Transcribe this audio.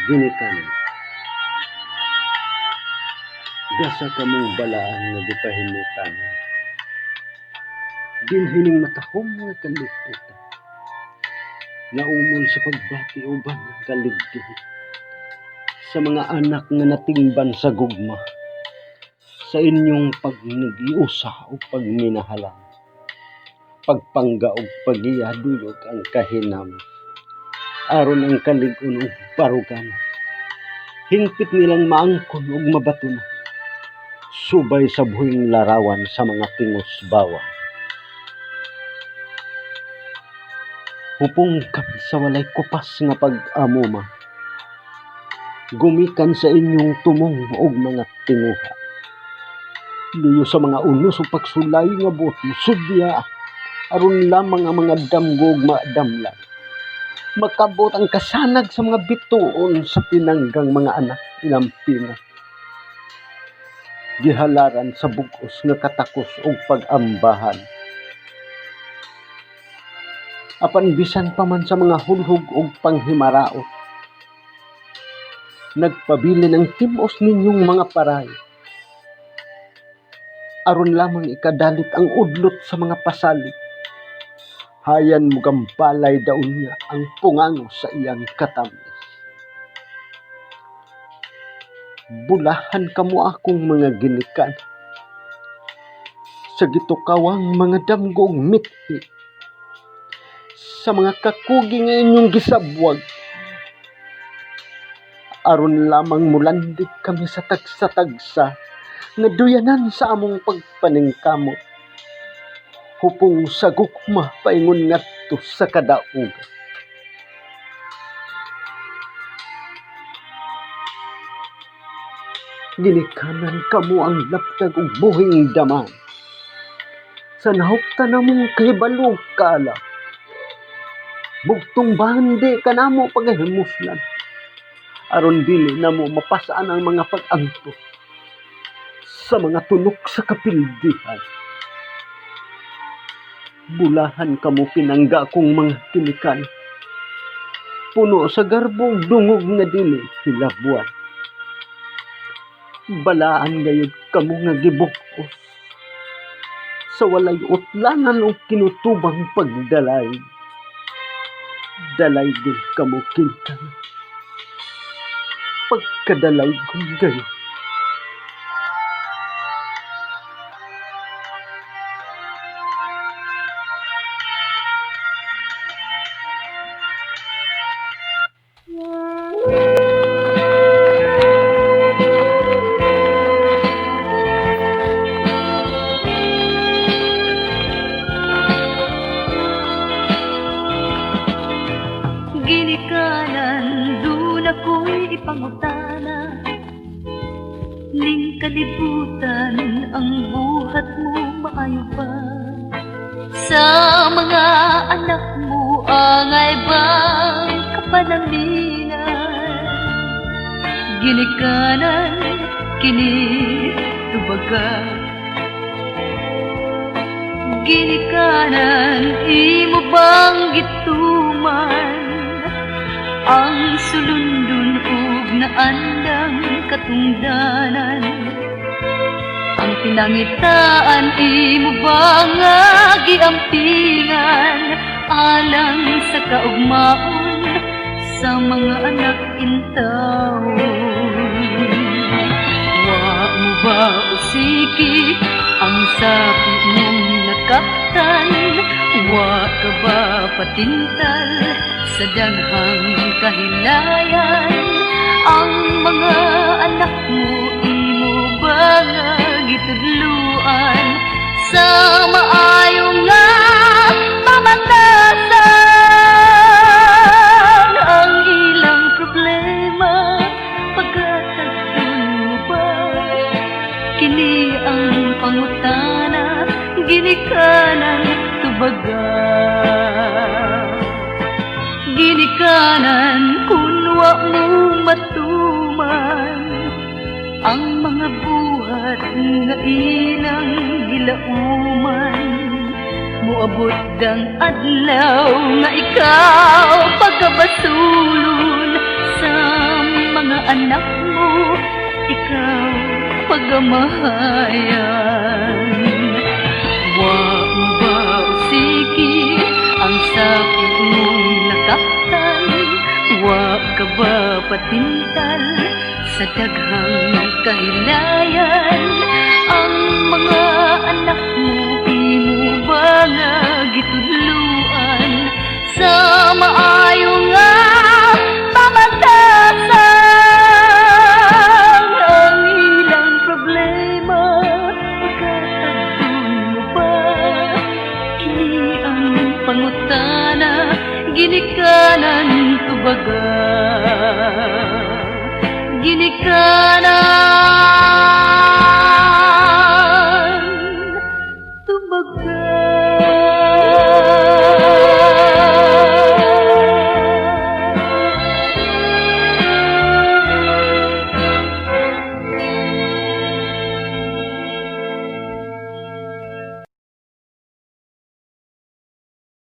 Ginikanan. Gasa kamong balaan nga gipahimutan. Dinhining matahom nga kaliputan. Naumol sa pagbati uban ng kaligdi. Sa mga anak nga natingban sa gugma. Sa inyong pagnagiusa o pagminahalan. Pagpangga o pagiyadulog ang kahinam. Aron ang kalig-on o barugan. Hingpit nilang maangkon o mabatunan. Subay sa buhing larawan sa mga tingos bawan. Hupong kami sa walay kupas nga pag-amuma. Gumikan sa inyong tumong o mga tinguha. Luyo sa mga unos o pagsulay nga boto, sudya, aron lamang ang mga damgog madamlag. Makabot ang kasanag sa mga bituon sa pinanggang mga anak inampingan. Gihalaran sa bugos nga katakos o pag-ambahan. Apan bisan pa man sa mga hulhog o panghimaraot. Nagpabili ng timos ninyong mga paray. Aron lamang ikadalit ang udlot sa mga pasalit. Hayan mo gambalay daon niya ang pungango sa iyang katamis. Bulahan kamo akong mga ginikan. Sa gitukawang mga damgong mithi. Sa mga kakugi nga inyong gisabwag. Aron lamang mulandig kami sa tagsa-tagsa. Nga duyanan sa among pagpaningkamot. Hupong sa gukma paingon ngadto sa kadaog. Ginikanan kamo ang laptag ug buhing daman. Sa nahukta namong kahibalog kala. Bugtong bandi ka namo pagahimuslan. Aron dili namo mapasaan ang mga pag-antos sa mga tunok sa kapildihan. Bulahan kamo pinangga kong mga kinikan. Puno sa garbong dungog nga dili hilabuan. Balaan gayud kamo nga gibukos. Sa walay utlanan o kinutubang pagdalay. Dalay din kamo kinkan. Pagkadalay kong gayon. Ginikanan, dun ako'y ipangutana. Ning kalibutan, ang buhat mo maayo ba? Sa mga anak mo, angay bang kapanaminan? Ginikanan, kini tubaga. Ginikanan, imo bang gituman? Ang sulundun ug naandang katungdanan. Ang pinangitaan imo ba nga giampingan alang sa kaugmaon sa mga anak intawon. Wa mo ba usiki ang sapi mong nakaptan? Wa ka ba patintal sa daghang kahilayan? Ang mga anak mo imo ba nga gitudluan sa maayong nga pamatasan? Ang ilang problema pagkatagpon mo ba? Kini ang pangutana, ginikanan tubaga. Ginikanan kunwa mo matuman ang mga buhat nga ilang gilauman. Muabot dang adlaw nga ikaw pagkabasulon sa mga anak mo, ikaw pagamahayan. Wa mo ba usiki ang sakit mong nakaktan? Wa ka ba patintal sa daghang kahilayan? Ang mga anak mo imo ba nga gitudluan sa maayo nga pamatasan? Ang ilang problema pagkatagdun mo ba? Kini ang pangutana, ginikanan tubaga, ginikanan